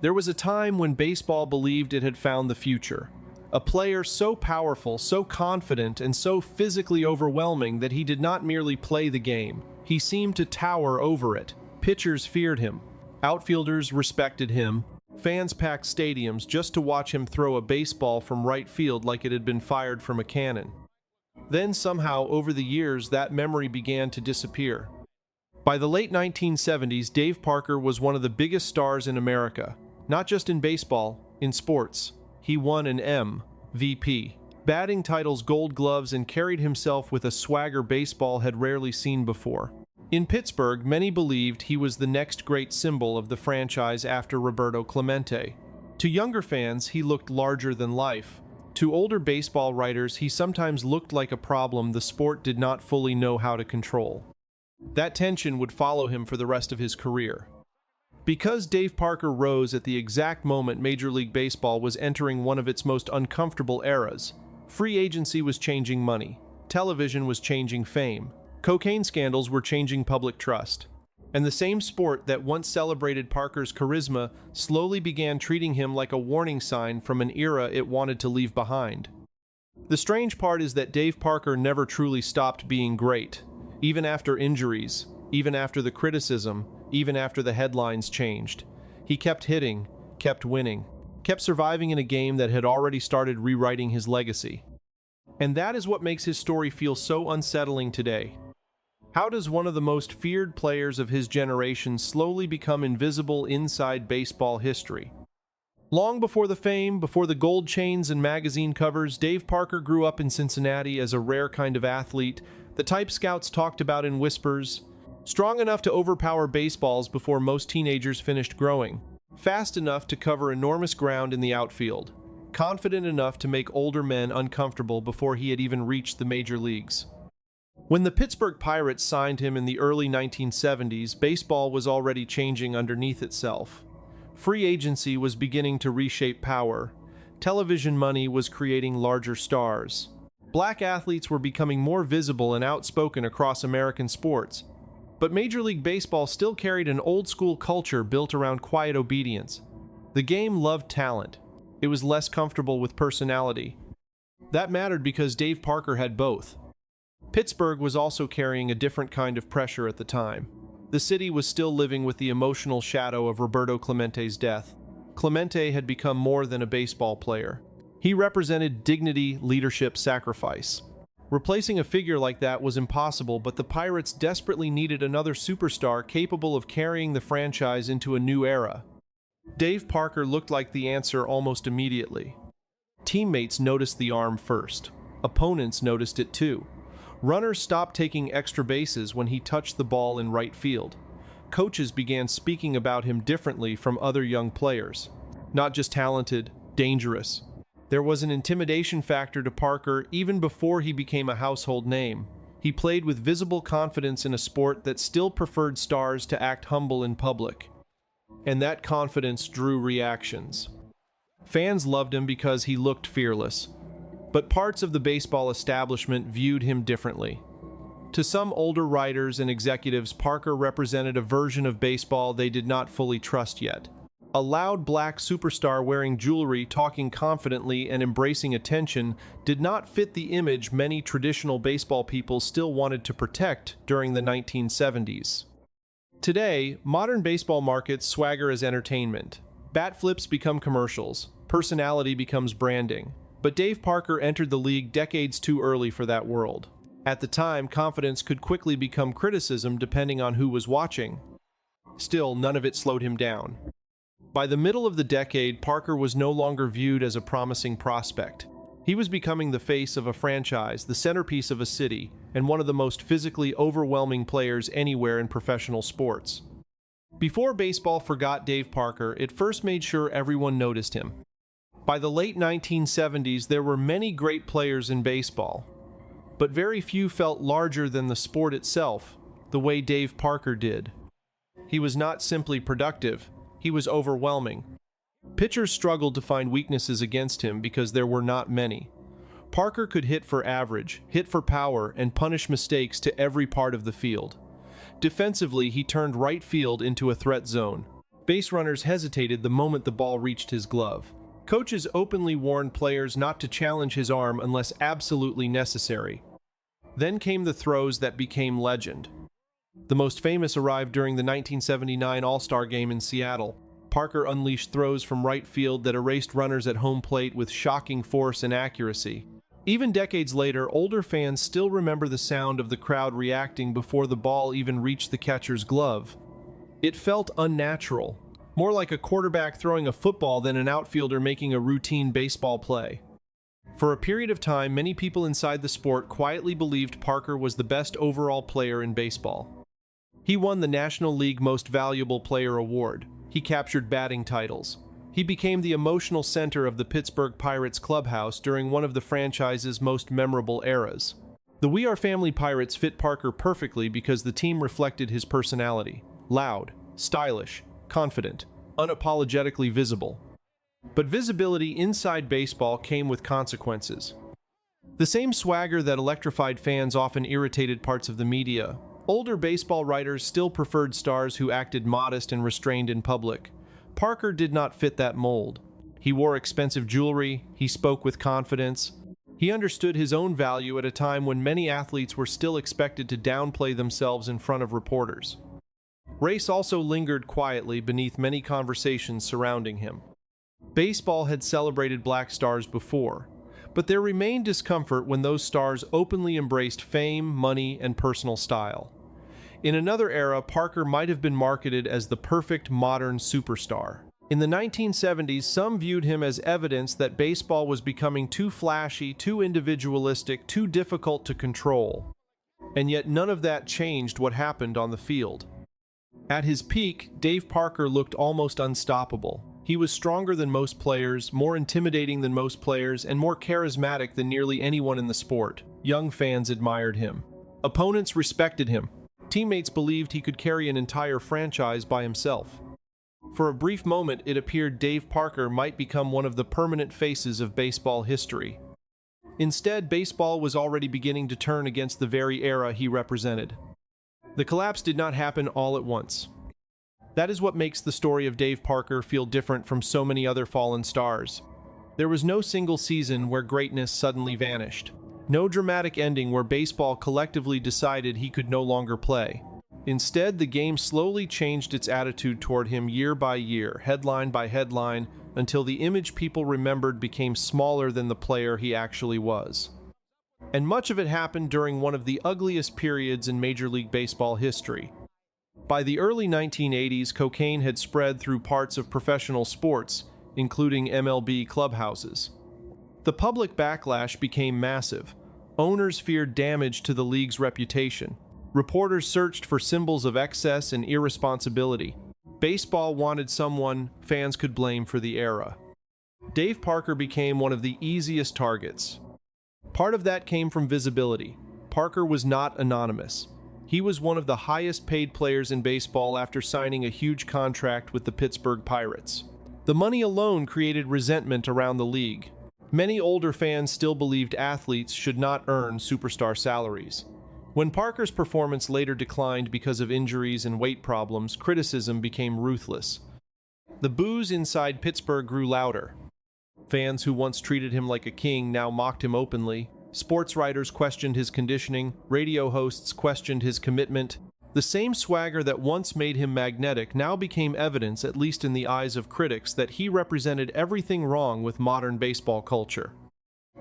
There was a time when baseball believed it had found the future. A player so powerful, so confident, and so physically overwhelming that he did not merely play the game. He seemed to tower over it. Pitchers feared him. Outfielders respected him. Fans packed stadiums just to watch him throw a baseball from right field like it had been fired from a cannon. Then somehow, over the years, that memory began to disappear. By the late 1970s, Dave Parker was one of the biggest stars in America. Not just in baseball, in sports. He won an MVP, batting titles, Gold Gloves, and carried himself with a swagger baseball had rarely seen before. In Pittsburgh, many believed he was the next great symbol of the franchise after Roberto Clemente. To younger fans, he looked larger than life. To older baseball writers, he sometimes looked like a problem the sport did not fully know how to control. That tension would follow him for the rest of his career. Because Dave Parker rose at the exact moment Major League Baseball was entering one of its most uncomfortable eras, free agency was changing money, television was changing fame, cocaine scandals were changing public trust, and the same sport that once celebrated Parker's charisma slowly began treating him like a warning sign from an era it wanted to leave behind. The strange part is that Dave Parker never truly stopped being great, even after injuries, even after the criticism, even after the headlines changed. He kept hitting, kept winning, kept surviving in a game that had already started rewriting his legacy. And that is what makes his story feel so unsettling today. How does one of the most feared players of his generation slowly become invisible inside baseball history? Long before the fame, before the gold chains and magazine covers, Dave Parker grew up in Cincinnati as a rare kind of athlete, the type scouts talked about in whispers. Strong enough to overpower baseballs before most teenagers finished growing. Fast enough to cover enormous ground in the outfield. Confident enough to make older men uncomfortable before he had even reached the major leagues. When the Pittsburgh Pirates signed him in the early 1970s, baseball was already changing underneath itself. Free agency was beginning to reshape power. Television money was creating larger stars. Black athletes were becoming more visible and outspoken across American sports. But Major League Baseball still carried an old-school culture built around quiet obedience. The game loved talent. It was less comfortable with personality. That mattered because Dave Parker had both. Pittsburgh was also carrying a different kind of pressure at the time. The city was still living with the emotional shadow of Roberto Clemente's death. Clemente had become more than a baseball player. He represented dignity, leadership, sacrifice. Replacing a figure like that was impossible, but the Pirates desperately needed another superstar capable of carrying the franchise into a new era. Dave Parker looked like the answer almost immediately. Teammates noticed the arm first. Opponents noticed it too. Runners stopped taking extra bases when he touched the ball in right field. Coaches began speaking about him differently from other young players. Not just talented, dangerous. There was an intimidation factor to Parker even before he became a household name. He played with visible confidence in a sport that still preferred stars to act humble in public. And that confidence drew reactions. Fans loved him because he looked fearless. But parts of the baseball establishment viewed him differently. To some older writers and executives, Parker represented a version of baseball they did not fully trust yet. A loud black superstar wearing jewelry, talking confidently, and embracing attention did not fit the image many traditional baseball people still wanted to protect during the 1970s. Today, modern baseball markets swagger as entertainment. Bat flips become commercials. Personality becomes branding. But Dave Parker entered the league decades too early for that world. At the time, confidence could quickly become criticism depending on who was watching. Still, none of it slowed him down. By the middle of the decade, Parker was no longer viewed as a promising prospect. He was becoming the face of a franchise, the centerpiece of a city, and one of the most physically overwhelming players anywhere in professional sports. Before baseball forgot Dave Parker, it first made sure everyone noticed him. By the late 1970s, there were many great players in baseball, but very few felt larger than the sport itself, the way Dave Parker did. He was not simply productive, he was overwhelming. Pitchers struggled to find weaknesses against him because there were not many. Parker could hit for average, hit for power, and punish mistakes to every part of the field. Defensively, he turned right field into a threat zone. Base runners hesitated the moment the ball reached his glove. Coaches openly warned players not to challenge his arm unless absolutely necessary. Then came the throws that became legend. The most famous arrived during the 1979 All-Star Game in Seattle. Parker unleashed throws from right field that erased runners at home plate with shocking force and accuracy. Even decades later, older fans still remember the sound of the crowd reacting before the ball even reached the catcher's glove. It felt unnatural, more like a quarterback throwing a football than an outfielder making a routine baseball play. For a period of time, many people inside the sport quietly believed Parker was the best overall player in baseball. He won the National League Most Valuable Player award. He captured batting titles. He became the emotional center of the Pittsburgh Pirates clubhouse during one of the franchise's most memorable eras. The We Are Family Pirates fit Parker perfectly because the team reflected his personality: loud, stylish, confident, unapologetically visible. But visibility inside baseball came with consequences. The same swagger that electrified fans often irritated parts of the media. Older baseball writers still preferred stars who acted modest and restrained in public. Parker did not fit that mold. He wore expensive jewelry, he spoke with confidence. He understood his own value at a time when many athletes were still expected to downplay themselves in front of reporters. Race also lingered quietly beneath many conversations surrounding him. Baseball had celebrated black stars before, but there remained discomfort when those stars openly embraced fame, money, and personal style. In another era, Parker might have been marketed as the perfect modern superstar. In the 1970s, some viewed him as evidence that baseball was becoming too flashy, too individualistic, too difficult to control. And yet none of that changed what happened on the field. At his peak, Dave Parker looked almost unstoppable. He was stronger than most players, more intimidating than most players, and more charismatic than nearly anyone in the sport. Young fans admired him. Opponents respected him. Teammates believed he could carry an entire franchise by himself. For a brief moment, it appeared Dave Parker might become one of the permanent faces of baseball history. Instead, baseball was already beginning to turn against the very era he represented. The collapse did not happen all at once. That is what makes the story of Dave Parker feel different from so many other fallen stars. There was no single season where greatness suddenly vanished. No dramatic ending where baseball collectively decided he could no longer play. Instead, the game slowly changed its attitude toward him year by year, headline by headline, until the image people remembered became smaller than the player he actually was. And much of it happened during one of the ugliest periods in Major League Baseball history. By the early 1980s, cocaine had spread through parts of professional sports, including MLB clubhouses. The public backlash became massive. Owners feared damage to the league's reputation. Reporters searched for symbols of excess and irresponsibility. Baseball wanted someone fans could blame for the era. Dave Parker became one of the easiest targets. Part of that came from visibility. Parker was not anonymous. He was one of the highest-paid players in baseball after signing a huge contract with the Pittsburgh Pirates. The money alone created resentment around the league. Many older fans still believed athletes should not earn superstar salaries. When Parker's performance later declined because of injuries and weight problems, criticism became ruthless. The boos inside Pittsburgh grew louder. Fans who once treated him like a king now mocked him openly. Sports writers questioned his conditioning. Radio hosts questioned his commitment. The same swagger that once made him magnetic now became evidence, at least in the eyes of critics, that he represented everything wrong with modern baseball culture.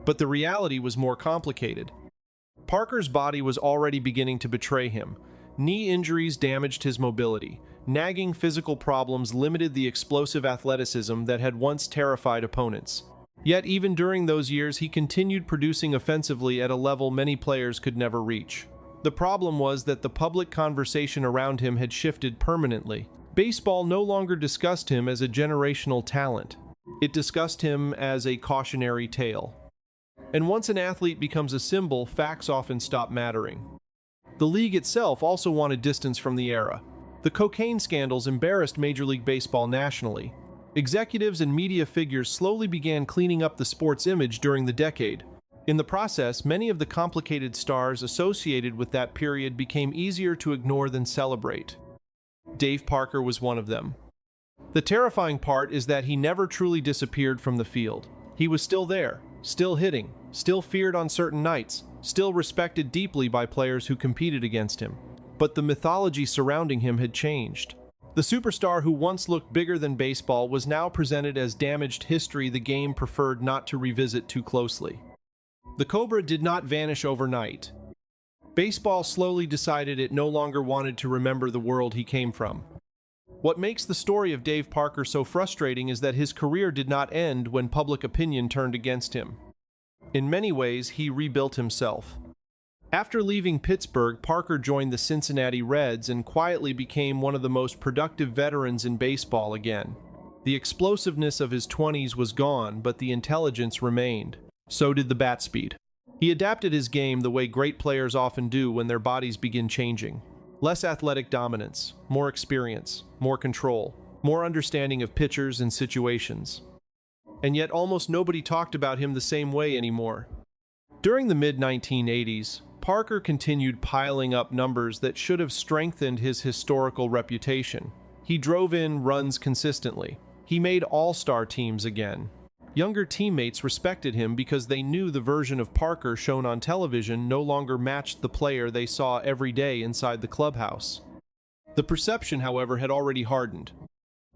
But the reality was more complicated. Parker's body was already beginning to betray him. Knee injuries damaged his mobility. Nagging physical problems limited the explosive athleticism that had once terrified opponents. Yet even during those years, he continued producing offensively at a level many players could never reach. The problem was that the public conversation around him had shifted permanently. Baseball no longer discussed him as a generational talent. It discussed him as a cautionary tale. And once an athlete becomes a symbol, facts often stop mattering. The league itself also wanted distance from the era. The cocaine scandals embarrassed Major League Baseball nationally. Executives and media figures slowly began cleaning up the sport's image during the decade. In the process, many of the complicated stars associated with that period became easier to ignore than celebrate. Dave Parker was one of them. The terrifying part is that he never truly disappeared from the field. He was still there, still hitting, still feared on certain nights, still respected deeply by players who competed against him. But the mythology surrounding him had changed. The superstar who once looked bigger than baseball was now presented as damaged history the game preferred not to revisit too closely. The Cobra did not vanish overnight. Baseball slowly decided it no longer wanted to remember the world he came from. What makes the story of Dave Parker so frustrating is that his career did not end when public opinion turned against him. In many ways, he rebuilt himself. After leaving Pittsburgh, Parker joined the Cincinnati Reds and quietly became one of the most productive veterans in baseball again. The explosiveness of his 20s was gone, but the intelligence remained. So did the bat speed. He adapted his game the way great players often do when their bodies begin changing. Less athletic dominance, more experience, more control, more understanding of pitchers and situations. And yet almost nobody talked about him the same way anymore. During the mid-1980s, Parker continued piling up numbers that should have strengthened his historical reputation. He drove in runs consistently. He made all-star teams again. Younger teammates respected him because they knew the version of Parker shown on television no longer matched the player they saw every day inside the clubhouse. The perception, however, had already hardened.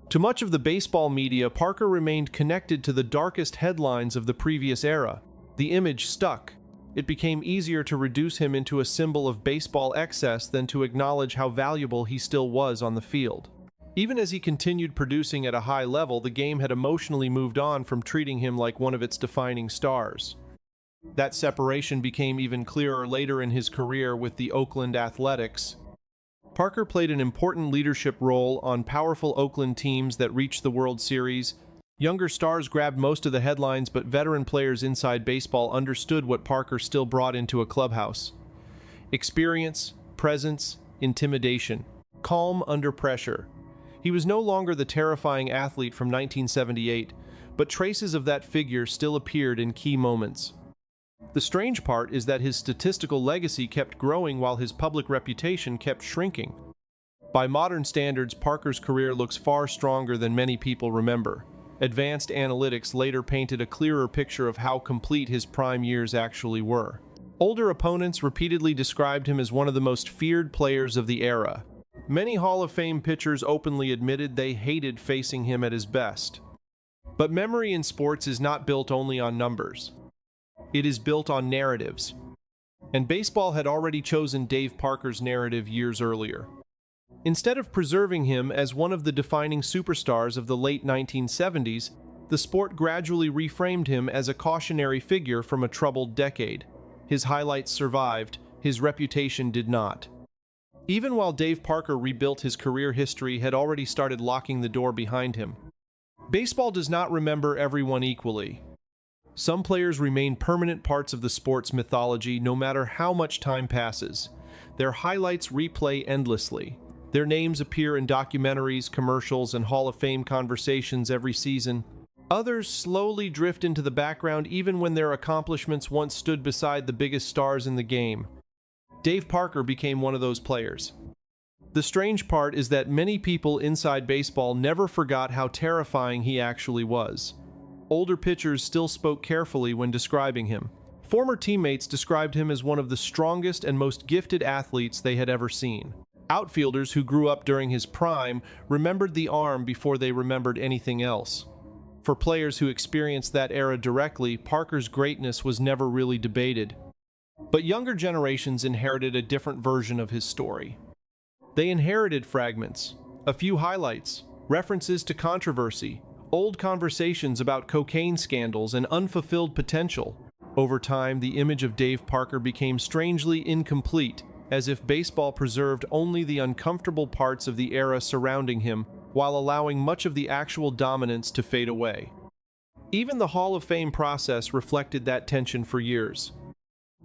To much of the baseball media, Parker remained connected to the darkest headlines of the previous era. The image stuck. It became easier to reduce him into a symbol of baseball excess than to acknowledge how valuable he still was on the field. Even as he continued producing at a high level, the game had emotionally moved on from treating him like one of its defining stars. That separation became even clearer later in his career with the Oakland Athletics. Parker played an important leadership role on powerful Oakland teams that reached the World Series. Younger stars grabbed most of the headlines, but veteran players inside baseball understood what Parker still brought into a clubhouse. Experience, presence, intimidation, calm under pressure. He was no longer the terrifying athlete from 1978, but traces of that figure still appeared in key moments. The strange part is that his statistical legacy kept growing while his public reputation kept shrinking. By modern standards, Parker's career looks far stronger than many people remember. Advanced analytics later painted a clearer picture of how complete his prime years actually were. Older opponents repeatedly described him as one of the most feared players of the era. Many Hall of Fame pitchers openly admitted they hated facing him at his best. But memory in sports is not built only on numbers. It is built on narratives. And baseball had already chosen Dave Parker's narrative years earlier. Instead of preserving him as one of the defining superstars of the late 1970s, the sport gradually reframed him as a cautionary figure from a troubled decade. His highlights survived, his reputation did not. Even while Dave Parker rebuilt, his career history had already started locking the door behind him. Baseball does not remember everyone equally. Some players remain permanent parts of the sport's mythology no matter how much time passes. Their highlights replay endlessly. Their names appear in documentaries, commercials, and Hall of Fame conversations every season. Others slowly drift into the background even when their accomplishments once stood beside the biggest stars in the game. Dave Parker became one of those players. The strange part is that many people inside baseball never forgot how terrifying he actually was. Older pitchers still spoke carefully when describing him. Former teammates described him as one of the strongest and most gifted athletes they had ever seen. Outfielders who grew up during his prime remembered the arm before they remembered anything else. For players who experienced that era directly, Parker's greatness was never really debated. But younger generations inherited a different version of his story. They inherited fragments, a few highlights, references to controversy, old conversations about cocaine scandals and unfulfilled potential. Over time, the image of Dave Parker became strangely incomplete, as if baseball preserved only the uncomfortable parts of the era surrounding him, while allowing much of the actual dominance to fade away. Even the Hall of Fame process reflected that tension for years.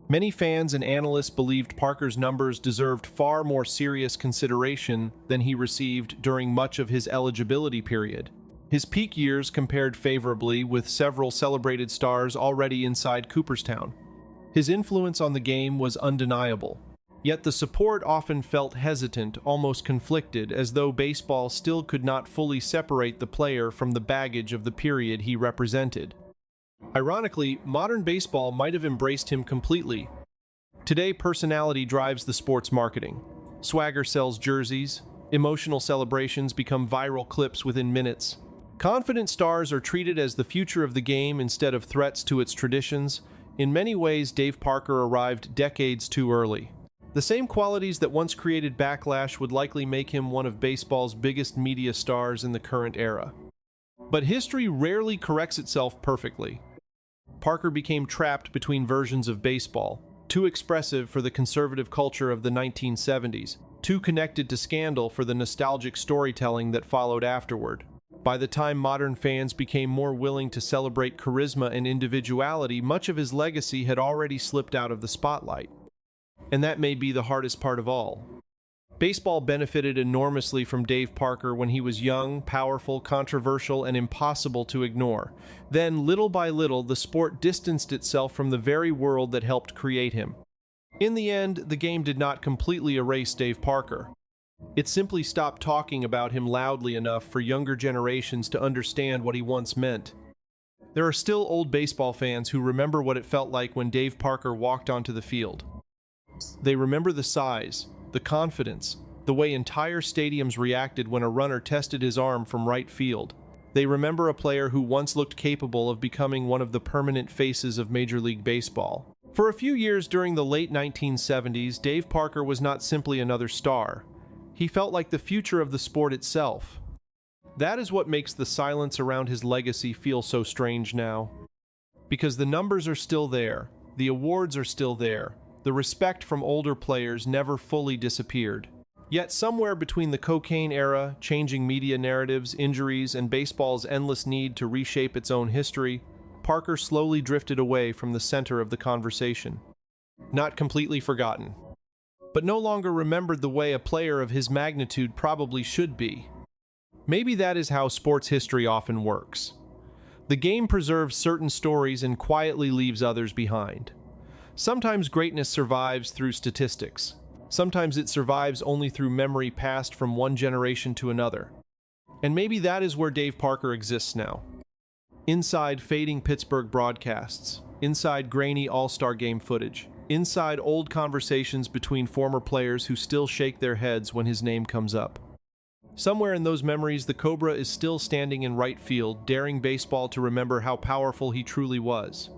Many fans and analysts believed Parker's numbers deserved far more serious consideration than he received during much of his eligibility period. His peak years compared favorably with several celebrated stars already inside Cooperstown. His influence on the game was undeniable. Yet the support often felt hesitant, almost conflicted, as though baseball still could not fully separate the player from the baggage of the period he represented. Ironically, modern baseball might have embraced him completely. Today, personality drives the sport's marketing. Swagger sells jerseys, emotional celebrations become viral clips within minutes. Confident stars are treated as the future of the game instead of threats to its traditions. In many ways, Dave Parker arrived decades too early. The same qualities that once created backlash would likely make him one of baseball's biggest media stars in the current era. But history rarely corrects itself perfectly. Parker became trapped between versions of baseball, too expressive for the conservative culture of the 1970s, too connected to scandal for the nostalgic storytelling that followed afterward. By the time modern fans became more willing to celebrate charisma and individuality, much of his legacy had already slipped out of the spotlight. And that may be the hardest part of all. Baseball benefited enormously from Dave Parker when he was young, powerful, controversial, and impossible to ignore. Then, little by little, the sport distanced itself from the very world that helped create him. In the end, the game did not completely erase Dave Parker. It simply stopped talking about him loudly enough for younger generations to understand what he once meant. There are still old baseball fans who remember what it felt like when Dave Parker walked onto the field. They remember the size, the confidence, the way entire stadiums reacted when a runner tested his arm from right field. They remember a player who once looked capable of becoming one of the permanent faces of Major League Baseball. For a few years during the late 1970s, Dave Parker was not simply another star. He felt like the future of the sport itself. That is what makes the silence around his legacy feel so strange now. Because the numbers are still there, the awards are still there, the respect from older players never fully disappeared. Yet somewhere between the cocaine era, changing media narratives, injuries, and baseball's endless need to reshape its own history, Parker slowly drifted away from the center of the conversation. Not completely forgotten, but no longer remembered the way a player of his magnitude probably should be. Maybe that is how sports history often works. The game preserves certain stories and quietly leaves others behind. Sometimes greatness survives through statistics. Sometimes it survives only through memory passed from one generation to another. And maybe that is where Dave Parker exists now. Inside fading Pittsburgh broadcasts, inside grainy All-Star game footage, inside old conversations between former players who still shake their heads when his name comes up. Somewhere in those memories, the Cobra is still standing in right field, daring baseball to remember how powerful he truly was.